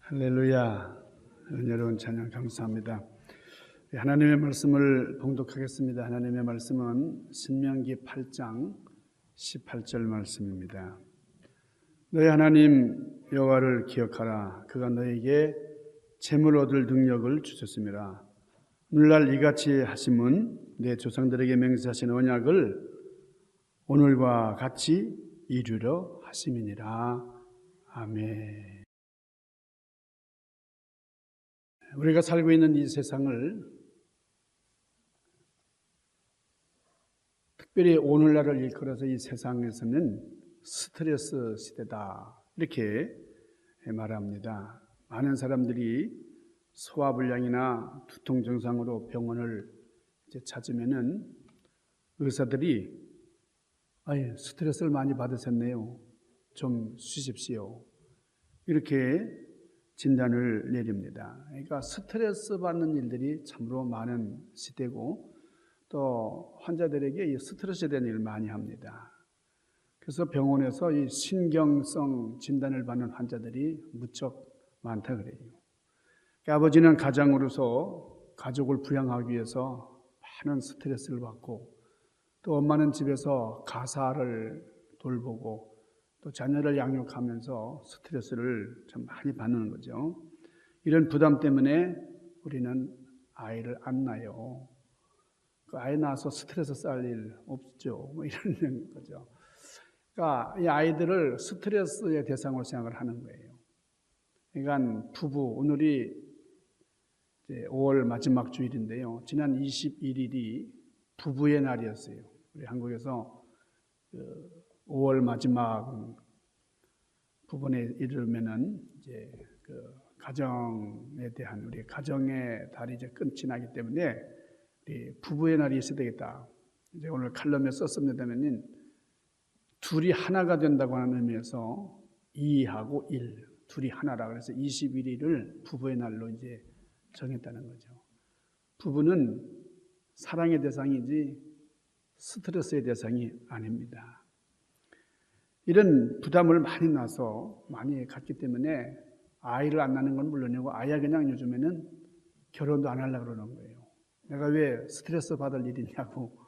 할렐루야. 은혜로운 찬양 감사합니다. 하나님의 말씀을 봉독하겠습니다. 하나님의 말씀은 신명기 8장 18절 말씀입니다. 너희 하나님 여호와를 기억하라. 그가 너에게 재물 얻을 능력을 주셨습니다. 오늘날 이같이 하심은 내 조상들에게 맹세하신 언약을 오늘과 같이 이루려 하심이니라. 아멘. 우리가 살고 있는 이 세상을, 특별히 오늘날을 일컬어서 이 세상에서는 스트레스 시대다, 이렇게 말합니다. 많은 사람들이 소화불량이나 두통 증상으로 병원을 찾으면은 의사들이 스트레스를 많이 받으셨네요, 좀 쉬십시오, 이렇게 진단을 내립니다. 그러니까 스트레스 받는 일들이 참으로 많은 시대고, 또 환자들에게 이 스트레스에 대한 일을 많이 합니다. 그래서 병원에서 이 신경성 진단을 받는 환자들이 무척 많다 그래요. 아버지는 가장으로서 가족을 부양하기 위해서 많은 스트레스를 받고, 또 엄마는 집에서 가사를 돌보고 또 자녀를 양육하면서 스트레스를 좀 많이 받는 거죠. 이런 부담 때문에 우리는 아이를 안 낳아요. 그 아이 낳아서 스트레스 쌓을 일 없죠, 이런 거죠. 그러니까 이 아이들을 스트레스의 대상으로 생각을 하는 거예요. 그러니까 부부, 오늘이 이제 5월 마지막 주일인데요, 지난 21일이 부부의 날이었어요. 우리 한국에서 5월 마지막 부분에 이르면은 이제 그 가정에 대한, 우리 가정의 달이 이제 끝이 나기 때문에 우리 부부의 날이 있어야 되겠다. 이제 오늘 칼럼에 썼습니다만은 둘이 하나가 된다고 하는 의미에서 2하고 1, 둘이 하나라 그래서 21일을 부부의 날로 이제 정했다는 거죠. 부부는 사랑의 대상이지 스트레스의 대상이 아닙니다. 이런 부담을 많이 나서 많이 갖기 때문에 아이를 안 낳는 건 물론이고, 아예 그냥 요즘에는 결혼도 안 하려고 그러는 거예요. 내가 왜 스트레스 받을 일이 있냐고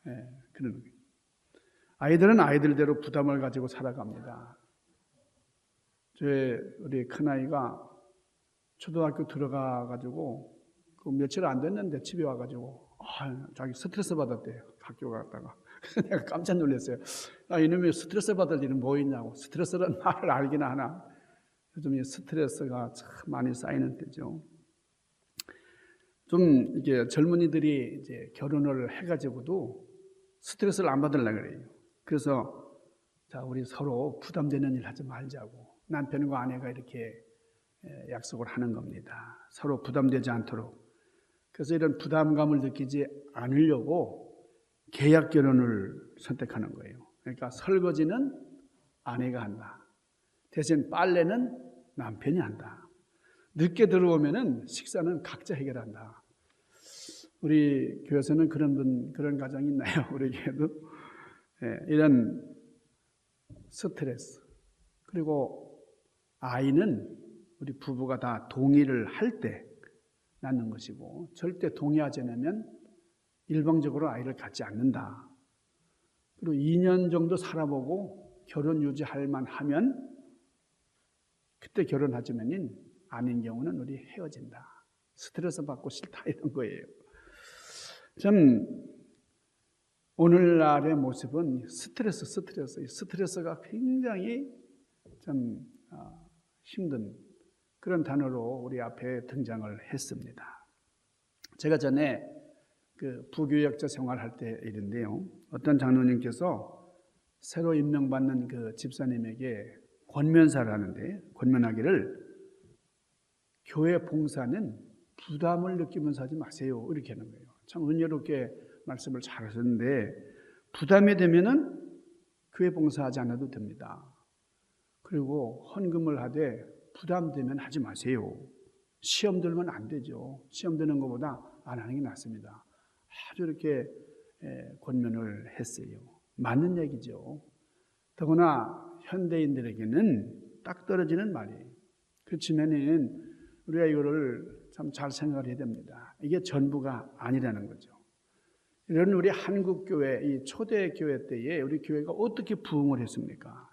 그러는 거예요. 아이들은 아이들대로 부담을 가지고 살아갑니다. 우리 큰아이가 초등학교 들어가가지고 그 며칠 안 됐는데 집에 와가지고 자기 스트레스 받았대요, 학교 갔다가. 그래서 내가 깜짝 놀랐어요. 이놈이 스트레스 받을 일은 뭐 있냐고. 스트레스라는 말을 알긴 하나. 요즘 이 스트레스가 참 많이 쌓이는 때죠. 좀 이게 젊은이들이 이제 결혼을 해가지고도 스트레스를 안 받으려고 그래요. 그래서 우리 서로 부담되는 일 하지 말자고 남편과 아내가 이렇게 약속을 하는 겁니다. 서로 부담되지 않도록. 그래서 이런 부담감을 느끼지 않으려고 계약 결혼을 선택하는 거예요. 그러니까 설거지는 아내가 한다. 대신 빨래는 남편이 한다. 늦게 들어오면은 식사는 각자 해결한다. 우리 교회에서는 그런 가정이 있나요? 우리 교회도 이런 스트레스, 그리고 아이는 우리 부부가 다 동의를 할 때 낳는 것이고, 절대 동의하지 않으면 일방적으로 아이를 갖지 않는다. 그리고 2년 정도 살아보고 결혼 유지할 만하면 그때 결혼하지만은 아닌 경우는 우리 헤어진다. 스트레스 받고 싫다, 이런 거예요. 참 오늘날의 모습은 스트레스가 굉장히 좀 힘든 그런 단어로 우리 앞에 등장을 했습니다. 제가 전에 그 부교역자 생활할 때 일인데요, 어떤 장로님께서 새로 임명받는 그 집사님에게 권면사를 하는데, 권면하기를 교회 봉사는 부담을 느끼면서 하지 마세요, 이렇게 하는 거예요. 참 은혜롭게 말씀을 잘 하셨는데, 부담이 되면은 교회 봉사하지 않아도 됩니다. 그리고 헌금을 하되 부담되면 하지 마세요. 시험 들면 안 되죠. 시험 드는 것보다 안 하는 게 낫습니다. 아주 이렇게 권면을 했어요. 맞는 얘기죠. 더구나 현대인들에게는 딱 떨어지는 말이에요. 그렇지만은 우리가 이거를 참 잘 생각을 해야 됩니다. 이게 전부가 아니라는 거죠. 이런 우리 한국 교회, 이 초대 교회 때에 우리 교회가 어떻게 부흥을 했습니까?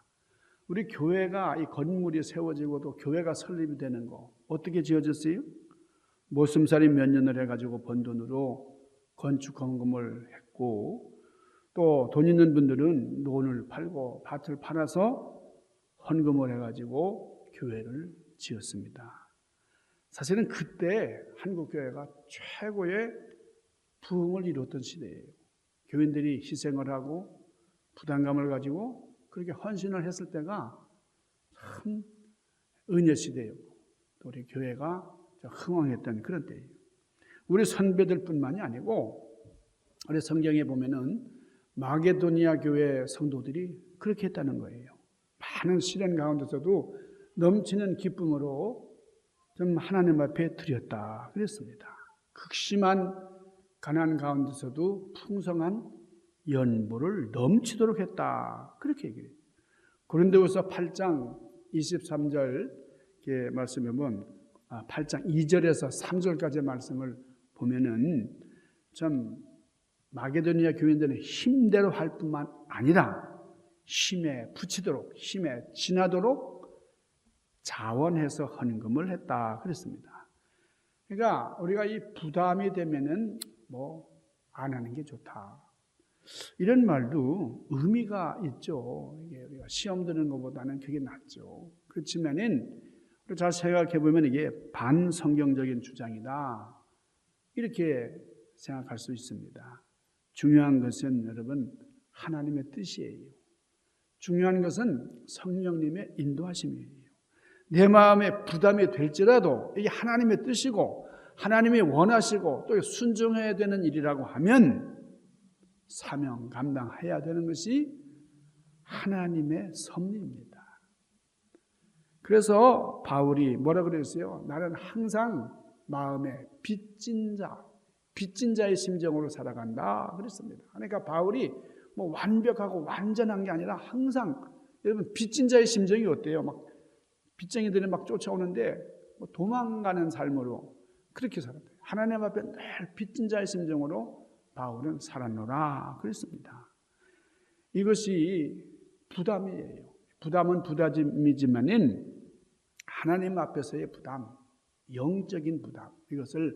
우리 교회가 이 건물이 세워지고 또 교회가 설립이 되는 거 어떻게 지어졌어요? 모슴살이 몇 년을 해가지고 번 돈으로 건축 헌금을 했고 또 돈 있는 분들은 논을 팔고 밭을 팔아서 헌금을 해가지고 교회를 지었습니다. 사실은 그때 한국교회가 최고의 부흥을 이뤘던 시대예요. 교인들이 희생을 하고 부담감을 가지고 그렇게 헌신을 했을 때가 참 은혜 시대였고 또 우리 교회가 흥왕했던 그런 때예요. 우리 선배들뿐만이 아니고 우리 성경에 보면은 마게도니아 교회 성도들이 그렇게 했다는 거예요. 많은 시련 가운데서도 넘치는 기쁨으로 좀 하나님 앞에 드렸다 그랬습니다. 극심한 가난 가운데서도 풍성한 연보를 넘치도록 했다 그렇게 얘기해요. 고린도후서 8장 23절 말씀에 보면 8장 2절에서 3절까지의 말씀을 보면은 참 마게도니아 교인들은 힘대로 할 뿐만 아니라 힘에 붙이도록 힘에 지나도록 자원해서 헌금을 했다 그랬습니다. 그러니까 우리가 이 부담이 되면은 안 하는 게 좋다. 이런 말도 의미가 있죠. 이게 우리가 시험 드는 것보다는 그게 낫죠. 그렇지만은 우리 잘 생각해 보면 이게 반성경적인 주장이다. 이렇게 생각할 수 있습니다. 중요한 것은 여러분 하나님의 뜻이에요. 중요한 것은 성령님의 인도하심이에요. 내 마음에 부담이 될지라도 이게 하나님의 뜻이고 하나님이 원하시고 또 순종해야 되는 일이라고 하면 사명 감당해야 되는 것이 하나님의 섭리입니다. 그래서 바울이 뭐라 그랬어요? 나는 항상 마음에 빚진 자의 심정으로 살아간다 그랬습니다. 그러니까 바울이 완벽하고 완전한 게 아니라 항상 여러분 빚진 자의 심정이 어때요? 막 빚쟁이들이 막 쫓아오는데 도망가는 삶으로 그렇게 살았대요. 하나님 앞에 늘 빚진 자의 심정으로 바울은 살았노라 그랬습니다. 이것이 부담이에요. 부담은 부담이지만은 하나님 앞에서의 부담, 영적인 부담, 이것을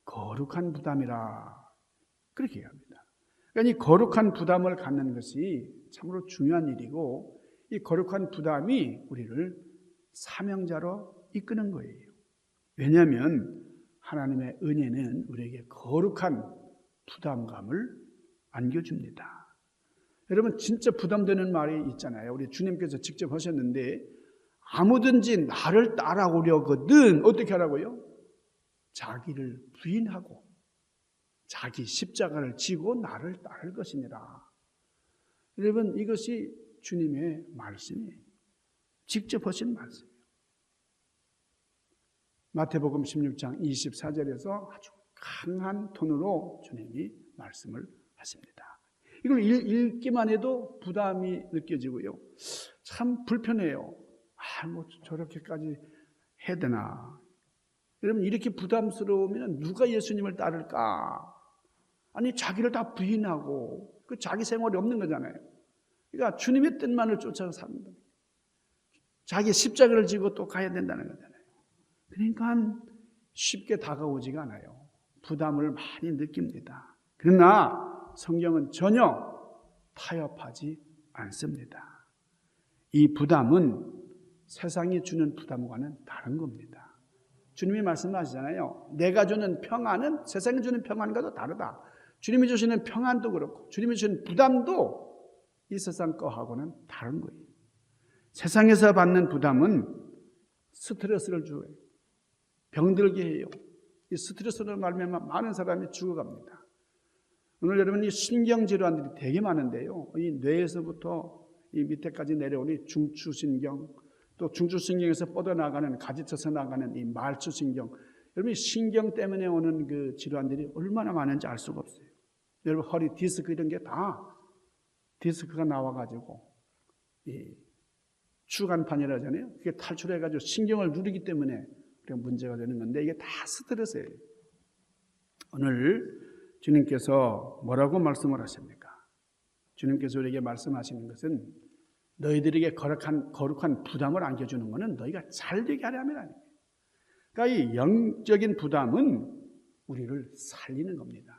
거룩한 부담이라 그렇게 얘기합니다. 그러니까 이 거룩한 부담을 갖는 것이 참으로 중요한 일이고 이 거룩한 부담이 우리를 사명자로 이끄는 거예요. 왜냐하면 하나님의 은혜는 우리에게 거룩한 부담감을 안겨줍니다. 여러분 진짜 부담되는 말이 있잖아요. 우리 주님께서 직접 하셨는데 아무든지 나를 따라오려거든 어떻게 하라고요? 자기를 부인하고 자기 십자가를 지고 나를 따를 것이니라. 여러분 이것이 주님의 말씀이에요. 직접 하신 말씀이에요. 마태복음 16장 24절에서 아주 강한 톤으로 주님이 말씀을 하십니다. 이걸 읽기만 해도 부담이 느껴지고요. 참 불편해요. 저렇게까지 해야 되나. 여러분 이렇게 부담스러우면 누가 예수님을 따를까? 아니 자기를 다 부인하고 그 자기 생활이 없는 거잖아요. 그러니까 주님의 뜻만을 쫓아서 삽니다. 자기 십자가를 지고 또 가야 된다는 거잖아요. 그러니까 쉽게 다가오지가 않아요. 부담을 많이 느낍니다. 그러나 성경은 전혀 타협하지 않습니다. 이 부담은 세상이 주는 부담과는 다른 겁니다. 주님이 말씀하시잖아요. 내가 주는 평안은 세상이 주는 평안과도 다르다. 주님이 주시는 평안도 그렇고 주님이 주시는 부담도 이 세상 거하고는 다른 거예요. 세상에서 받는 부담은 스트레스를 줘요. 병들게 해요. 이 스트레스로 말미암아 많은 사람이 죽어갑니다. 오늘 여러분 이 신경질환들이 되게 많은데요. 이 뇌에서부터 이 밑에까지 내려오니 중추신경, 또 중추신경에서 뻗어나가는 가지쳐서 나가는 이 말추신경. 여러분 이 신경 때문에 오는 그 질환들이 얼마나 많은지 알 수가 없어요. 여러분 허리 디스크 이런 게 다 디스크가 나와가지고 이 추간판이라 하잖아요. 그게 탈출해가지고 신경을 누리기 때문에 문제가 되는 건데 이게 다 스트레스예요. 오늘 주님께서 뭐라고 말씀을 하십니까? 주님께서 우리에게 말씀하시는 것은 너희들에게 거룩한 부담을 안겨주는 것은 너희가 잘 되게 하려면 아니에요. 그러니까 이 영적인 부담은 우리를 살리는 겁니다.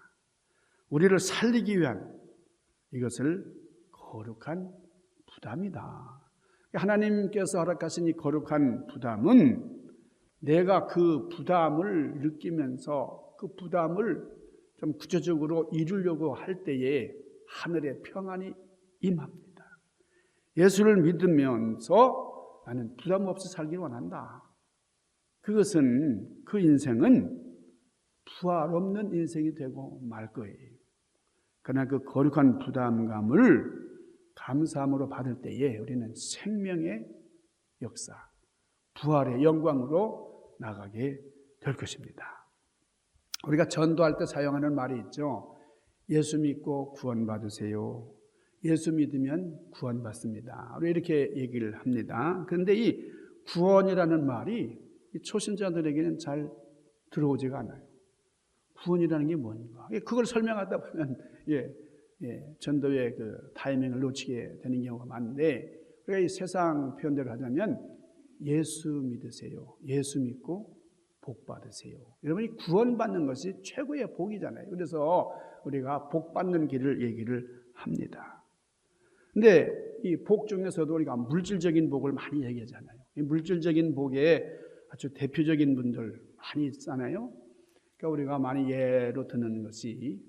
우리를 살리기 위한 이것을 거룩한 부담이다. 하나님께서 허락하신 이 거룩한 부담은 내가 그 부담을 느끼면서 그 부담을 좀 구체적으로 이루려고 할 때에 하늘의 평안이 임합니다. 예수를 믿으면서 나는 부담 없이 살기를 원한다. 그것은 그 인생은 부활 없는 인생이 되고 말 거예요. 그러나 그 거룩한 부담감을 감사함으로 받을 때에 우리는 생명의 역사, 부활의 영광으로 나가게 될 것입니다. 우리가 전도할 때 사용하는 말이 있죠. 예수 믿고 구원받으세요. 예수 믿으면 구원받습니다. 우리 이렇게 얘기를 합니다. 그런데 이 구원이라는 말이 초신자들에게는 잘 들어오지가 않아요. 구원이라는 게 뭔가? 그걸 설명하다 보면 전도의 그 타이밍을 놓치게 되는 경우가 많은데 우리가 이 세상 표현대로 하자면 예수 믿으세요. 예수 믿고 복 받으세요. 여러분이 구원받는 것이 최고의 복이잖아요. 그래서 우리가 복 받는 길을 얘기를 합니다. 근데 이 복 중에서도 우리가 물질적인 복을 많이 얘기하잖아요. 이 물질적인 복에 아주 대표적인 분들 많이 있잖아요. 그러니까 우리가 많이 예로 드는 것이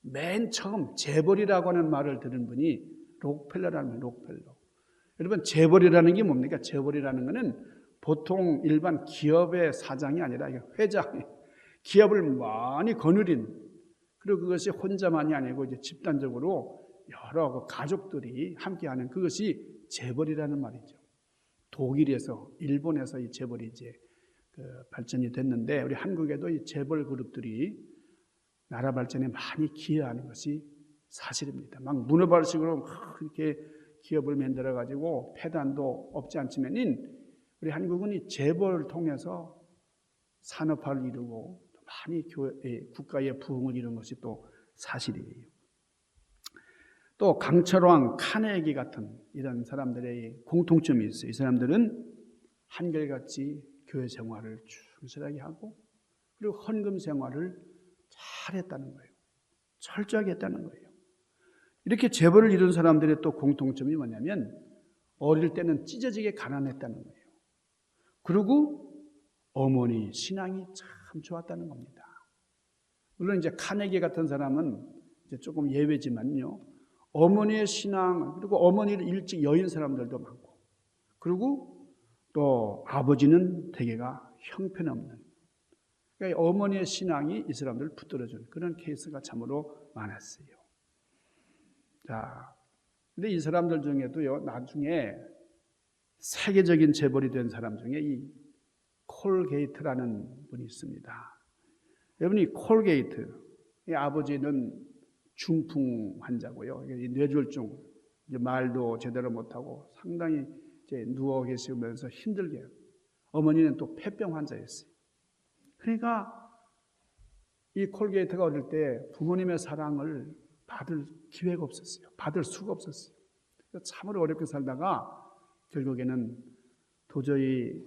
맨 처음 재벌이라고 하는 말을 들은 분이 록펠러라는 거예요. 록펠러. 여러분 재벌이라는 게 뭡니까? 재벌이라는 것은 보통 일반 기업의 사장이 아니라 회장이 기업을 많이 거느린 그리고 그것이 혼자만이 아니고 이제 집단적으로 여러 가족들이 함께하는 그것이 재벌이라는 말이죠. 독일에서 일본에서 이 재벌이 이제 발전이 됐는데 우리 한국에도 이 재벌 그룹들이 나라 발전에 많이 기여하는 것이 사실입니다. 막 문어발식으로 이렇게 기업을 만들어 가지고 폐단도 없지 않지만은 우리 한국은 이 재벌을 통해서 산업화를 이루고 많이 국가의 부흥을 이룬 것이 또 사실이에요. 또 강철왕, 카네기 같은 이런 사람들의 공통점이 있어요. 이 사람들은 한결같이 교회 생활을 충실하게 하고 그리고 헌금 생활을 잘했다는 거예요. 철저하게 했다는 거예요. 이렇게 재벌을 이룬 사람들의 또 공통점이 뭐냐면 어릴 때는 찢어지게 가난했다는 거예요. 그리고 어머니 신앙이 참 좋았다는 겁니다. 물론 이제 카네기 같은 사람은 이제 조금 예외지만요. 어머니의 신앙 그리고 어머니를 일찍 여인 사람들도 많고 그리고 또 아버지는 대개가 형편없는 그러니까 어머니의 신앙이 이 사람들을 붙들어준 그런 케이스가 참으로 많았어요. 자, 근데 이 사람들 중에도요 나중에 세계적인 재벌이 된 사람 중에 이 콜게이트라는 분이 있습니다. 여러분이 콜게이트, 이 아버지는 중풍 환자고요. 뇌졸중, 이제 말도 제대로 못하고 상당히 이제 누워 계시면서 힘들게. 어머니는 또 폐병 환자였어요. 그러니까 이 콜게이트가 어릴 때 부모님의 사랑을 받을 기회가 없었어요. 받을 수가 없었어요. 참으로 어렵게 살다가 결국에는 도저히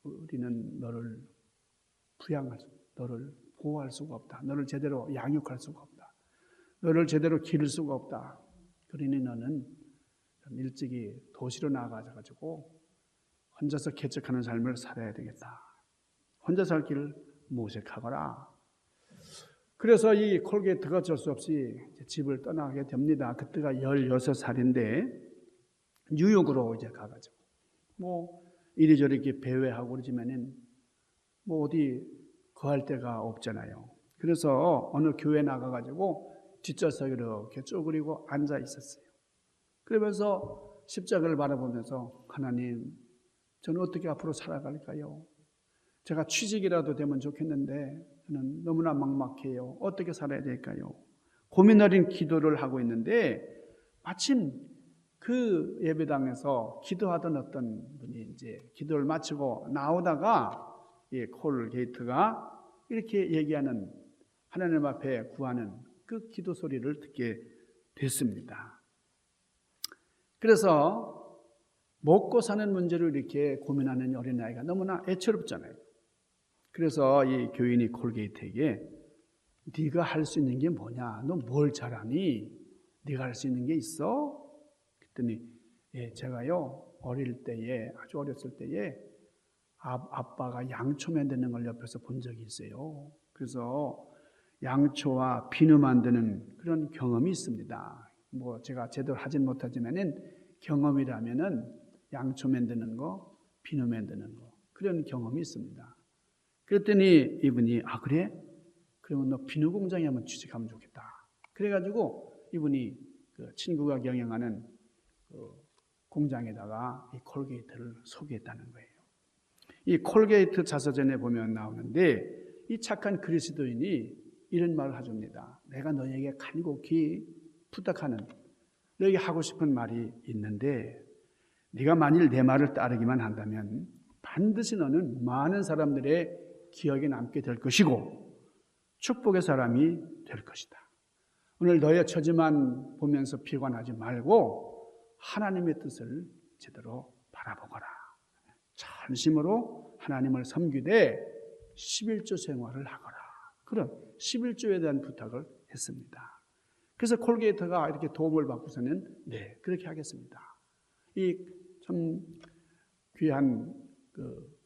우리는 너를 너를 보호할 수가 없다. 너를 제대로 양육할 수가 없다. 너를 제대로 기를 수가 없다. 그러니 너는 일찍이 도시로 나가가지고 혼자서 개척하는 삶을 살아야 되겠다. 혼자 살 길을 모색하거라. 그래서 이 콜게이트가 어쩔 수 없이 집을 떠나게 됩니다. 그때가 16살인데 뉴욕으로 이제 가가지고 뭐 이리저리 이렇게 배회하고 그러지만은 뭐 어디 거할 데가 없잖아요. 그래서 어느 교회 나가가지고 뒷좌석에 이렇게 쪼그리고 앉아 있었어요. 그러면서 십자가를 바라보면서 하나님, 저는 어떻게 앞으로 살아갈까요? 제가 취직이라도 되면 좋겠는데 저는 너무나 막막해요. 어떻게 살아야 될까요? 고민 어린 기도를 하고 있는데 마침 그 예배당에서 기도하던 어떤 분이 이제 기도를 마치고 나오다가 이 콜게이트가 이렇게 얘기하는, 하나님 앞에 구하는 그 기도 소리를 듣게 됐습니다. 그래서 먹고 사는 문제를 이렇게 고민하는 어린아이가 너무나 애처롭잖아요. 그래서 이 교인이 콜게이트에게 네가 할 수 있는 게 뭐냐? 너 뭘 잘하니? 네가 할 수 있는 게 있어? 그랬더니 예, 제가요 어릴 때에, 아주 어렸을 때에 아빠가 양초 만드는 걸 옆에서 본 적이 있어요. 그래서 양초와 비누 만드는 그런 경험이 있습니다. 뭐 제가 제대로 하진 못하지만은 경험이라면은 양초 만드는 거, 비누 만드는 거, 그런 경험이 있습니다. 그랬더니 이분이 아 그래? 그러면 너 비누 공장에 한번 취직하면 좋겠다. 그래가지고 이분이 그 친구가 경영하는 그 공장에다가 이 콜게이트를 소개했다는 거예요. 이 콜게이트 자서전에 보면 나오는데 이 착한 그리스도인이 이런 말을 하줍니다. 내가 너에게 간곡히 부탁하는, 너에게 하고 싶은 말이 있는데 네가 만일 내 말을 따르기만 한다면 반드시 너는 많은 사람들의 기억에 남게 될 것이고 축복의 사람이 될 것이다. 오늘 너의 처지만 보면서 비관하지 말고 하나님의 뜻을 제대로 바라보거라. 전심으로 하나님을 섬기되 11조 생활을 하거라. 그런 11조에 대한 부탁을 했습니다. 그래서 콜게이트가 이렇게 도움을 받고서는 네, 그렇게 하겠습니다. 이 참 귀한 그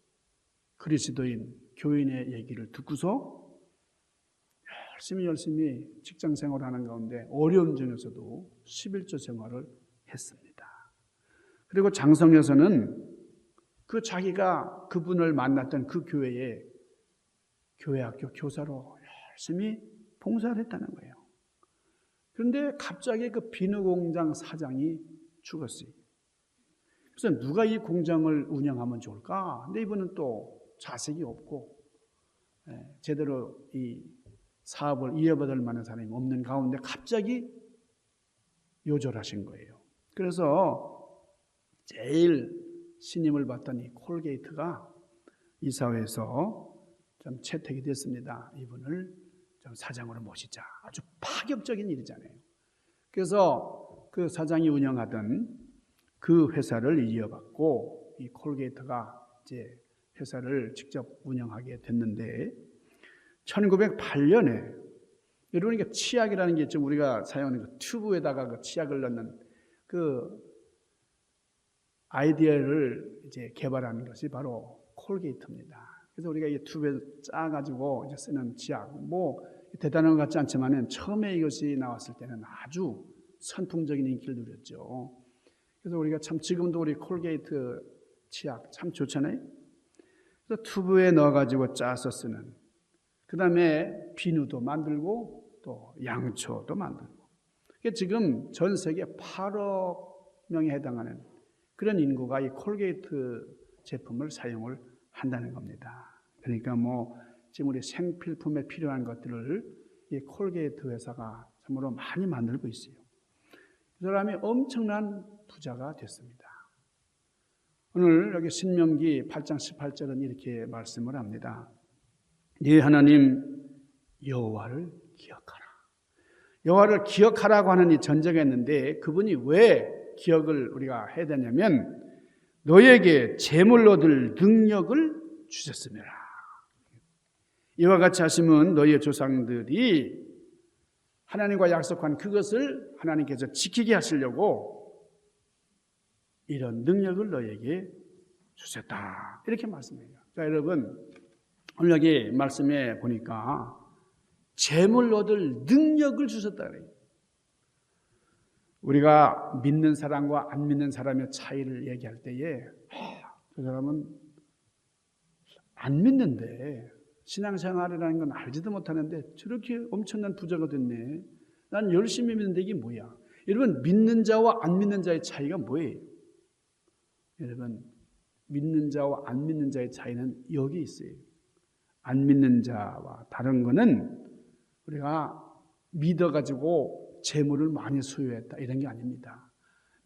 그리스도인 교인의 얘기를 듣고서 열심히 직장 생활하는 가운데 어려운 중에서도 11조 생활을 했습니다. 그리고 장성에서는 그 자기가 그분을 만났던 그 교회에 교회학교 교사로 열심히 봉사를 했다는 거예요. 그런데 갑자기 그 비누 공장 사장이 죽었어요. 그래서 누가 이 공장을 운영하면 좋을까? 근데 이분은 또 자식이 없고 제대로 이 사업을 이어받을 만한 사람이 없는 가운데 갑자기 요절하신 거예요. 그래서 제일 신임을 받던 이 콜게이트가 이사회에서 좀 채택이 됐습니다. 이분을 좀 사장으로 모시자. 아주 파격적인 일이잖아요. 그래서 그 사장이 운영하던 그 회사를 이어받고 이 콜게이트가 이제 회사를 직접 운영하게 됐는데 1908년에 여러분 이게 치약이라는 게 지금 우리가 사용하는 그 튜브에다가 그 치약을 넣는 그 아이디어를 이제 개발하는 것이 바로 콜게이트입니다. 그래서 우리가 이 튜브에 짜가지고 이제 쓰는 치약, 뭐 대단한 것 같지 않지만은 처음에 이것이 나왔을 때는 아주 선풍적인 인기를 누렸죠. 그래서 우리가 참 지금도 우리 콜게이트 치약 참 좋잖아요. 그래서 튜브에 넣어가지고 짜서 쓰는. 그 다음에 비누도 만들고 또 양초도 만들고. 그게 지금 전 세계 8억 명에 해당하는 그런 인구가 이 콜게이트 제품을 사용을 한다는 겁니다. 그러니까 뭐 지금 우리 생필품에 필요한 것들을 이 콜게이트 회사가 참으로 많이 만들고 있어요. 그 사람이 엄청난 부자가 됐습니다. 오늘 여기 신명기 8장 18절은 이렇게 말씀을 합니다. 네 하나님 여호와를 기억하라. 여호와를 기억하라고 하는 이 전제가 있는데 그분이 왜 기억을 우리가 해야 되냐면 너에게 재물로 얻을 능력을 주셨음이라. 이와 같이 하시면 너희의 조상들이 하나님과 약속한 그것을 하나님께서 지키게 하시려고 이런 능력을 너에게 주셨다. 이렇게 말씀해요. 자, 여러분 오늘 여기 말씀에 보니까 재물 얻을 능력을 주셨다 그래요. 우리가 믿는 사람과 안 믿는 사람의 차이를 얘기할 때에 그 사람은 안 믿는데 신앙생활이라는 건 알지도 못하는데 저렇게 엄청난 부자가 됐네. 난 열심히 믿는데 이게 뭐야? 여러분 믿는 자와 안 믿는 자의 차이가 뭐예요? 여러분 믿는 자와 안 믿는 자의 차이는 여기 있어요. 안 믿는 자와 다른 거는 우리가 믿어가지고 재물을 많이 소유했다 이런 게 아닙니다.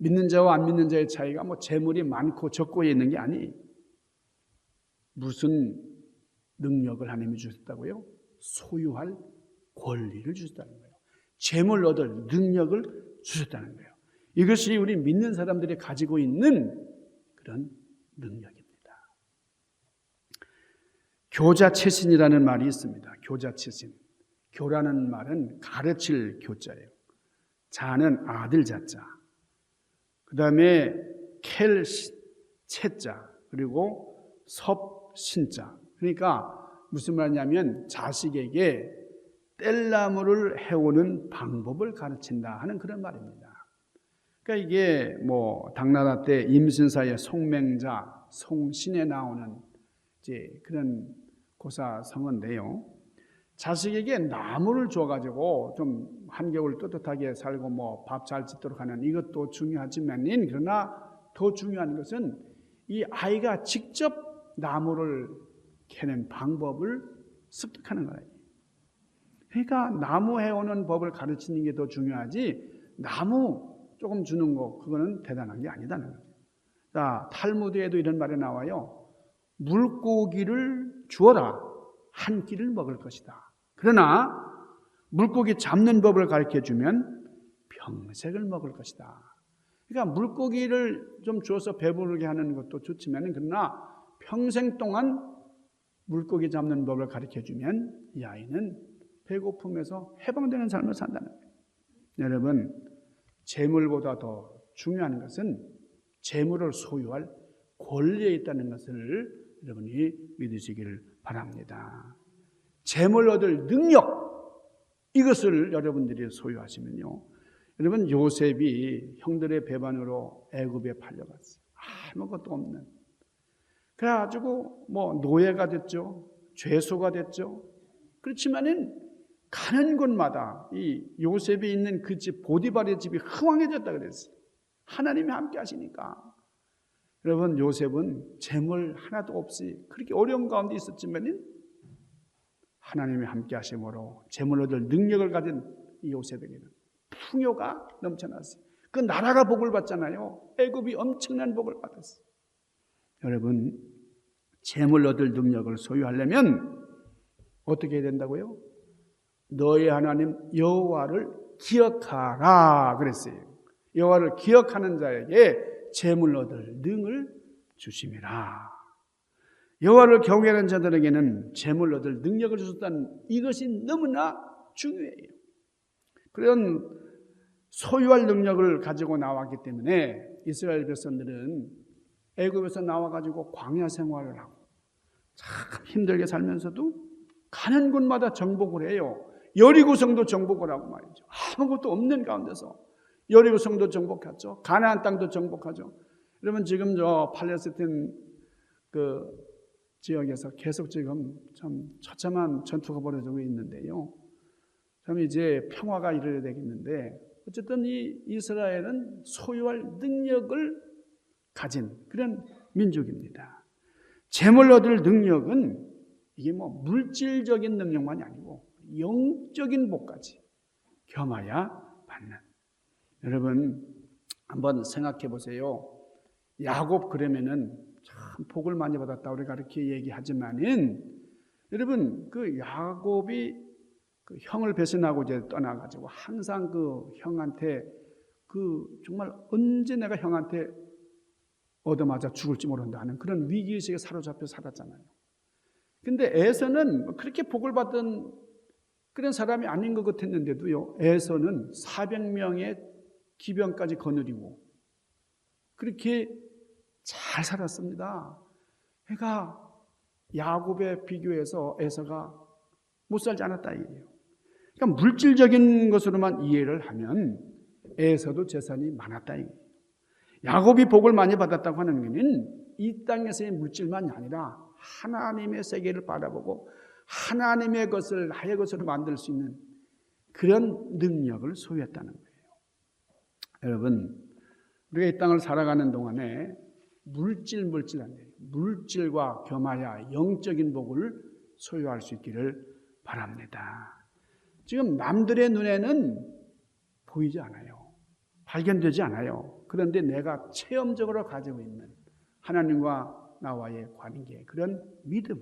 믿는 자와 안 믿는 자의 차이가 뭐 재물이 많고 적고에 있는 게 아니. 무슨 능력을 하나님이 주셨다고요? 소유할 권리를 주셨다는 거예요. 재물 얻을 능력을 주셨다는 거예요. 이것이 우리 믿는 사람들이 가지고 있는 그런 능력입니다. 교자체신이라는 말이 있습니다. 교자체신. 교라는 말은 가르칠 교자예요. 자는 아들 자자. 그 다음에 켈 채자. 그리고 섭 신자. 그러니까 무슨 말이냐면 자식에게 뗄나무를 해오는 방법을 가르친다 하는 그런 말입니다. 그러니까 이게 뭐 당나라 때 임신사의 송맹자, 송신에 나오는 이제 그런 고사성어인데요. 자식에게 나무를 줘가지고 좀 한겨울 뜨뜻하게 살고 뭐 밥 잘 짓도록 하는 이것도 중요하지만은 그러나 더 중요한 것은 이 아이가 직접 나무를 캐는 방법을 습득하는 거예요. 그러니까 나무 해오는 법을 가르치는 게 더 중요하지 나무 조금 주는 거 그거는 대단한 게 아니다는 거예요. 자, 탈무드에도 이런 말이 나와요. 물고기를 주어라 한 끼를 먹을 것이다. 그러나 물고기 잡는 법을 가르쳐주면 평생을 먹을 것이다. 그러니까 물고기를 좀 주어서 배부르게 하는 것도 좋지만 그러나 평생 동안 물고기 잡는 법을 가르쳐주면 이 아이는 배고픔에서 해방되는 삶을 산다는 거예요. 여러분, 재물보다 더 중요한 것은 재물을 소유할 권리에 있다는 것을 여러분이 믿으시기를 바랍니다. 재물 얻을 능력, 이것을 여러분들이 소유하시면요. 여러분, 요셉이 형들의 배반으로 애굽에 팔려갔어요. 아무것도 없는. 그래가지고 뭐 노예가 됐죠. 죄소가 됐죠. 그렇지만은 가는 곳마다 이 요셉이 있는 그 집, 보디발의 집이 흥왕해졌다 그랬어요. 하나님이 함께 하시니까. 여러분, 요셉은 재물 하나도 없이 그렇게 어려운 가운데 있었지만 하나님이 함께 하심으로 재물 얻을 능력을 가진 이 요셉에게는 풍요가 넘쳐났어요. 그 나라가 복을 받잖아요. 애굽이 엄청난 복을 받았어요. 여러분, 재물 얻을 능력을 소유하려면 어떻게 해야 된다고요? 너희 하나님 여호와를 기억하라 그랬어요. 여호와를 기억하는 자에게 재물 얻을 능을 주심이라. 여호와를 경외하는 자들에게는 재물 얻을 능력을 주셨다는 이것이 너무나 중요해요. 그런 소유할 능력을 가지고 나왔기 때문에 이스라엘 백성들은 애굽에서 나와가지고 광야 생활을 하고 참 힘들게 살면서도 가는 곳마다 정복을 해요. 여리고성도 정복을 하고 말이죠. 아무것도 없는 가운데서 여리고성도 정복했죠. 가나안 땅도 정복하죠. 여러분, 지금 저 팔레스타인 그 지역에서 계속 지금 참 처참한 전투가 벌어지고 있는데요. 참 이제 평화가 이르게 되겠는데 어쨌든 이 이스라엘은 소유할 능력을 가진 그런 민족입니다. 재물 얻을 능력은 이게 뭐 물질적인 능력만이 아니고 영적인 복까지 겸하여 받는. 여러분, 한번 생각해 보세요. 야곱 그러면은 참 복을 많이 받았다 우리가 이렇게 얘기하지만은 여러분, 그 야곱이 그 형을 배신하고 이제 떠나가지고 항상 그 형한테 그 정말 언제 내가 형한테 얻어맞아 죽을지 모른다는 그런 위기의식에 사로잡혀 살았잖아요. 근데 에서는 그렇게 복을 받은 그런 사람이 아닌 것 같았는데도요, 에서는 400명의 기병까지 거느리고 그렇게 잘 살았습니다. 그러니까 야곱에 비교해서 에서가 못 살지 않았다 이거예요. 그러니까 물질적인 것으로만 이해를 하면 에서도 재산이 많았다 이거예요. 야곱이 복을 많이 받았다고 하는 것은 이 땅에서의 물질만이 아니라 하나님의 세계를 바라보고 하나님의 것을 나의 것으로 만들 수 있는 그런 능력을 소유했다는 거예요. 여러분, 우리가 이 땅을 살아가는 동안에 물질과 겸하여 영적인 복을 소유할 수 있기를 바랍니다. 지금 남들의 눈에는 보이지 않아요. 발견되지 않아요. 그런데 내가 체험적으로 가지고 있는 하나님과 나와의 관계, 그런 믿음,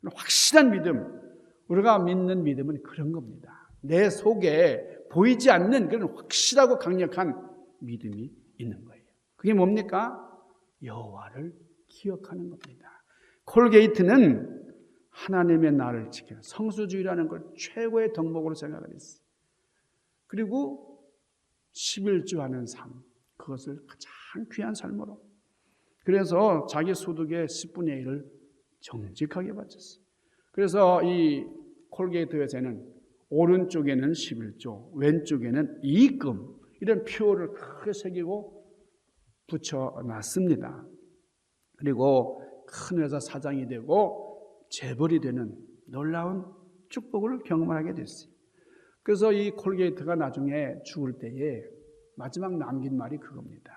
확실한 믿음, 우리가 믿는 믿음은 그런 겁니다. 내 속에 보이지 않는 그런 확실하고 강력한 믿음이 있는 거예요. 그게 뭡니까? 여호와를 기억하는 겁니다. 콜게이트는 하나님의 나를 지키는 성수주의라는 걸 최고의 덕목으로 생각을 했어요. 그리고 11조하는 삶, 그것을 가장 귀한 삶으로. 그래서 자기 소득의 10분의 1을 정직하게 바쳤어요. 그래서 이 콜게이트 회사는 오른쪽에는 11조, 왼쪽에는 이익금, 이런 표를 크게 새기고 붙여놨습니다. 그리고 큰 회사 사장이 되고 재벌이 되는 놀라운 축복을 경험하게 됐어요. 그래서 이 콜게이트가 나중에 죽을 때에 마지막 남긴 말이 그겁니다.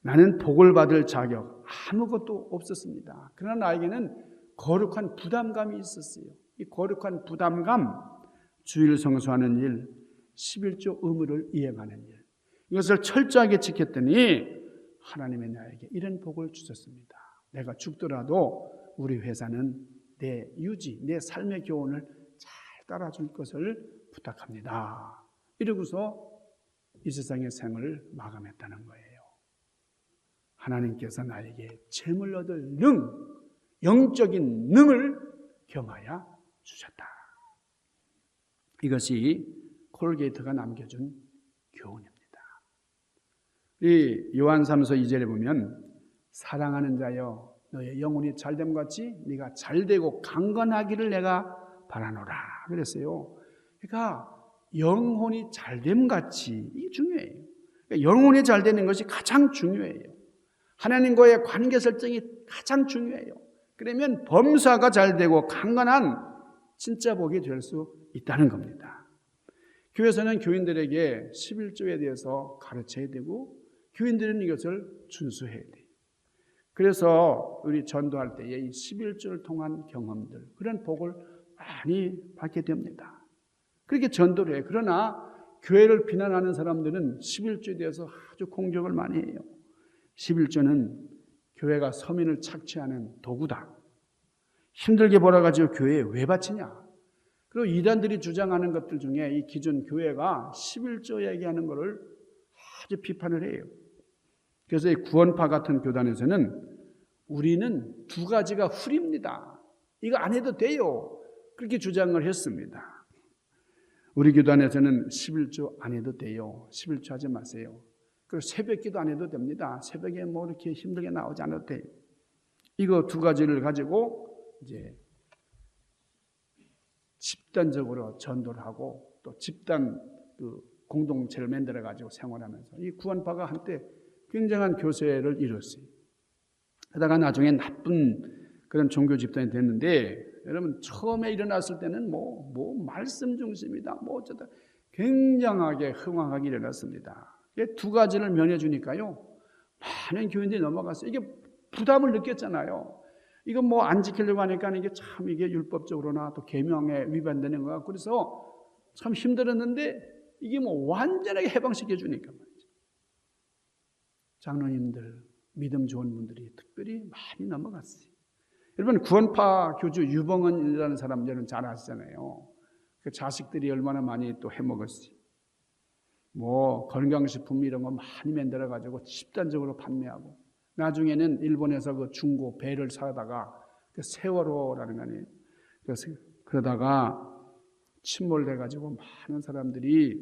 나는 복을 받을 자격 아무것도 없었습니다. 그러나 나에게는 거룩한 부담감이 있었어요. 이 거룩한 부담감, 주일 성수하는 일, 11조 의무를 이행하는 일, 이것을 철저하게 지켰더니 하나님이 나에게 이런 복을 주셨습니다. 내가 죽더라도 우리 회사는 내 유지, 내 삶의 교훈을 잘 따라줄 것을 부탁합니다. 이러고서 이 세상의 생을 마감했다는 거예요. 하나님께서 나에게 재물 얻을 능, 영적인 능을 겸하여 주셨다. 이것이 콜게이트가 남겨준 교훈입니다. 이 요한 3서 2절에 보면 사랑하는 자여 너의 영혼이 잘됨 같이 네가 잘되고 강건하기를 내가 바라노라 그랬어요. 그러니까 영혼이 잘됨 같이, 이게 중요해요. 그러니까 영혼이 잘되는 것이 가장 중요해요. 하나님과의 관계 설정이 가장 중요해요. 그러면 범사가 잘되고 강건한 진짜 복이 될 수 있다는 겁니다. 교회에서는 교인들에게 11조에 대해서 가르쳐야 되고 교인들은 이것을 준수해야 돼요. 그래서 우리 전도할 때에 이 11조를 통한 경험들, 그런 복을 많이 받게 됩니다. 그렇게 전도를 해요. 그러나 교회를 비난하는 사람들은 11조에 대해서 아주 공격을 많이 해요. 11조는 교회가 서민을 착취하는 도구다. 힘들게 벌어가지고 교회에 왜 바치냐. 그리고 이단들이 주장하는 것들 중에 이 기존 교회가 11조 얘기하는 것을 아주 비판을 해요. 그래서 이 구원파 같은 교단에서는 우리는 두 가지가 훌입니다. 이거 안 해도 돼요. 그렇게 주장을 했습니다. 우리 교단에서는 11조 안 해도 돼요. 11조 하지 마세요. 그리고 새벽기도 안 해도 됩니다. 새벽에 뭐 이렇게 힘들게 나오지 않아도 돼요. 이거 두 가지를 가지고 이제 집단적으로 전도를 하고 또 집단 공동체를 만들어 가지고 생활하면서 이 구원파가 한때 굉장한 교세를 이뤘어요. 그러다가 나중에 나쁜 그런 종교 집단이 됐는데, 여러분 처음에 일어났을 때는 뭐 말씀 중심이다, 뭐 어쩌다 굉장하게 흥황하게 일어났습니다. 두 가지를 면해 주니까요, 많은 교인들이 넘어갔어요. 이게 부담을 느꼈잖아요. 이거 뭐 안 지키려고 하니까 이게 율법적으로나 또 계명에 위반되는 것 같고 그래서 참 힘들었는데 이게 뭐 완전하게 해방시켜 주니까 말이죠. 장로님들, 믿음 좋은 분들이 특별히 많이 넘어갔어요. 여러분 구원파 교주 유봉은이라는 사람 여러분 잘 아시잖아요. 그 자식들이 얼마나 많이 또 해먹었어요. 뭐 건강식품 이런 거 많이 만들어 가지고 집단적으로 판매하고 나중에는 일본에서 그 중고 배를 사다가 그 세월호라는 거 아니에요. 그래서 그러다가 침몰돼 가지고 많은 사람들이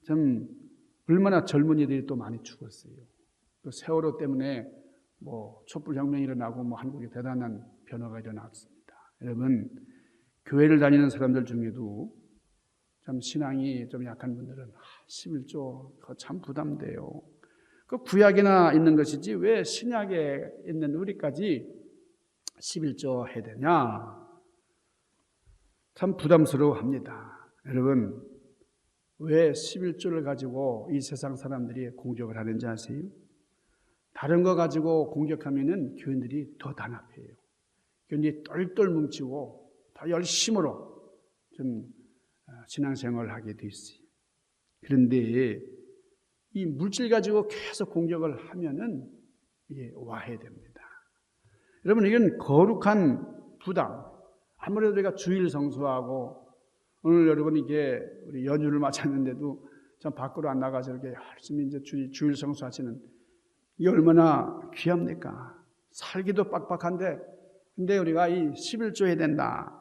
참 얼마나 젊은이들이 또 많이 죽었어요. 그 세월호 때문에 뭐 촛불혁명이 일어나고 뭐 한국에 대단한 변화가 일어났습니다. 여러분 교회를 다니는 사람들 중에도 참 신앙이 좀 약한 분들은 11조 그거 참 부담돼요. 그 구약에나 있는 것이지 왜 신약에 있는 우리까지 11조 해야 되냐? 참 부담스러워합니다. 여러분 왜 11조를 가지고 이 세상 사람들이 공격을 하는지 아세요? 다른 거 가지고 공격하면은 교인들이 더 단합해요. 교인들이 똘똘 뭉치고 더 열심으로 좀 신앙생활을 하게 돼 있어요. 그런데 이 물질 가지고 계속 공격을 하면은 이게 와해됩니다. 여러분, 이건 거룩한 부담. 아무래도 우리가 주일 성수하고 오늘 여러분 이게 우리 연휴를 맞았는데도 참 밖으로 안 나가서 이렇게 열심히 이제 주일 성수하시는 이게 얼마나 귀합니까? 살기도 빡빡한데, 근데 우리가 이 11조 해야 된다.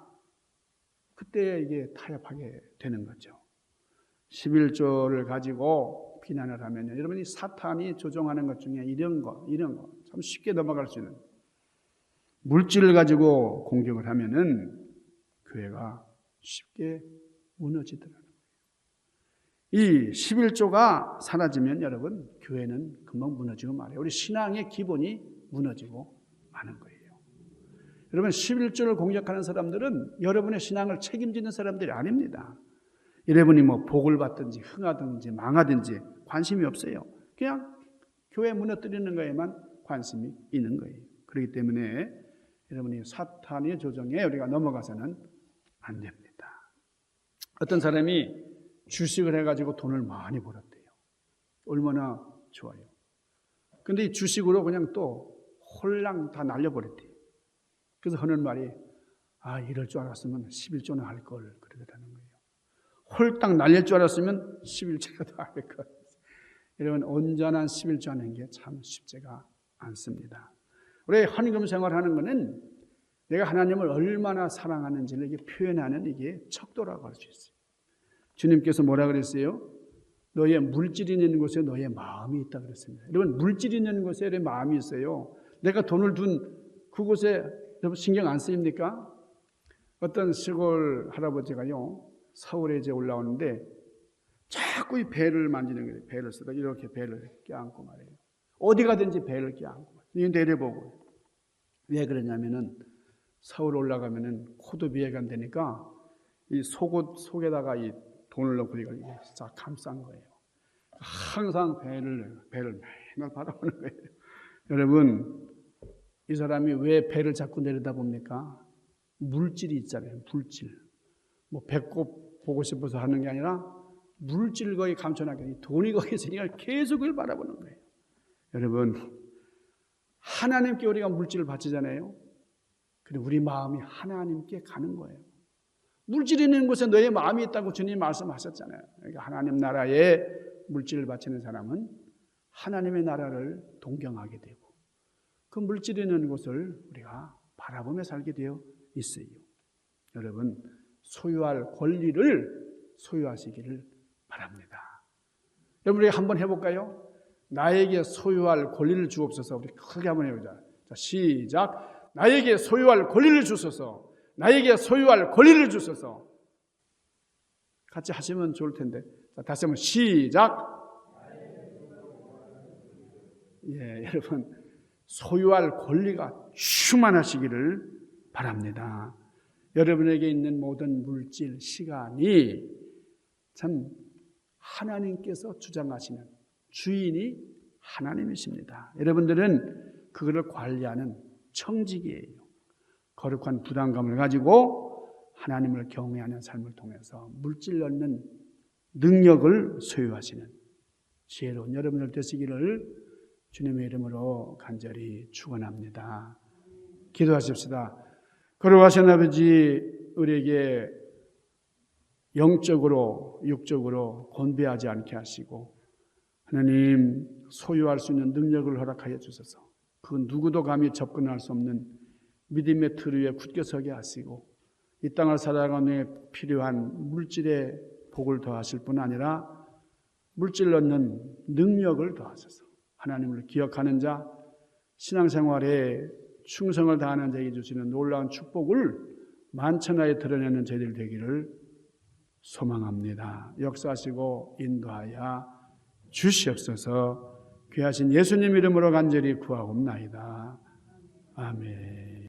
그때 이게 타협하게 되는 거죠. 11조를 가지고 비난을 하면요. 여러분이 사탄이 조종하는 것 중에 이런 거 참 쉽게 넘어갈 수 있는 물질을 가지고 공격을 하면은 교회가 쉽게 무너지더라고요. 이 11조가 사라지면 여러분 교회는 금방 무너지고 말해요. 우리 신앙의 기본이 무너지고 마는 거예요. 여러분 11조를 공격하는 사람들은 여러분의 신앙을 책임지는 사람들이 아닙니다. 여러분이 뭐 복을 받든지 흥하든지 망하든지 관심이 없어요. 그냥 교회 무너뜨리는 거에만 관심이 있는 거예요. 그렇기 때문에 여러분이 사탄의 조정에 우리가 넘어가서는 안 됩니다. 어떤 사람이 주식을 해가지고 돈을 많이 벌었대요. 얼마나 좋아요. 근데 이 주식으로 그냥 또 홀랑 다 날려버렸대요. 그래서 하는 말이 이럴 줄 알았으면 11조나 할 걸 그러더라는 거예요. 홀딱 날릴 줄 알았으면 11조가 더 할 걸. 여러분 온전한 11조 하는 게 참 쉽지가 않습니다. 우리 헌금 생활하는 것은 내가 하나님을 얼마나 사랑하는지를 이게 표현하는 이게 척도라고 할 수 있어요. 주님께서 뭐라 그랬어요? 너의 물질이 있는 곳에 너의 마음이 있다 그랬습니다. 여러분 물질이 있는 곳에 내 마음이 있어요. 내가 돈을 둔 그곳에 여러분 신경 안 쓰입니까? 어떤 시골 할아버지가요 서울에 이제 올라오는데 자꾸 이 배를 만지는 거예요. 배를 쓰다 이렇게 배를 껴안고 말이에요. 어디 가든지 배를 껴안고 내려보고. 왜 그러냐면은 서울 올라가면은 코드비에가 안 되니까 이 속에다가 이 돈을 넣고 이걸 싹 감싼 거예요. 항상 배를 맨날 바라보는 거예요. 여러분 이 사람이 왜 배를 자꾸 내려다봅니까? 물질이 있잖아요. 물질. 뭐 배꼽 보고 싶어서 하는 게 아니라 물질 거기 감춰나게 돈이 거기 있으니까 계속 그걸 바라보는 거예요. 여러분 하나님께 우리가 물질을 바치잖아요. 그리고 우리 마음이 하나님께 가는 거예요. 물질이 있는 곳에 너의 마음이 있다고 주님 말씀하셨잖아요. 그러니까 하나님 나라에 물질을 바치는 사람은 하나님의 나라를 동경하게 되고 그 물질이 있는 곳을 우리가 바라보며 살게 되어 있어요. 여러분 소유할 권리를 소유하시기를 바랍니다. 여러분 우리 한번 해볼까요? 나에게 소유할 권리를 주옵소서. 우리 크게 한번 해보자. 자, 시작. 나에게 소유할 권리를 주소서. 나에게 소유할 권리를 주소서. 같이 하시면 좋을 텐데. 자, 다시 한번 시작. 예, 여러분 소유할 권리가 충만하시기를 바랍니다. 여러분에게 있는 모든 물질, 시간이 참 하나님께서 주장하시는 주인이 하나님이십니다. 여러분들은 그거를 관리하는 청지기예요. 거룩한 부담감을 가지고 하나님을 경외하는 삶을 통해서 물질 얻는 능력을 소유하시는 지혜로운 여러분들 되시기를 주님의 이름으로 간절히 축원합니다. 기도하십시다. 거룩하신 아버지, 우리에게 영적으로 육적으로 곤배하지 않게 하시고 하나님 소유할 수 있는 능력을 허락하여 주셔서 그 누구도 감히 접근할 수 없는 믿음의 틀 위에 굳게 서게 하시고 이 땅을 살아가는 데 필요한 물질의 복을 더하실 뿐 아니라 물질 얻는 능력을 더하셔서 하나님을 기억하는 자, 신앙생활에 충성을 다하는 자에게 주시는 놀라운 축복을 만천하에 드러내는 저희들 되기를 소망합니다. 역사하시고 인도하여 주시옵소서. 귀하신 예수님 이름으로 간절히 구하옵나이다. 아멘.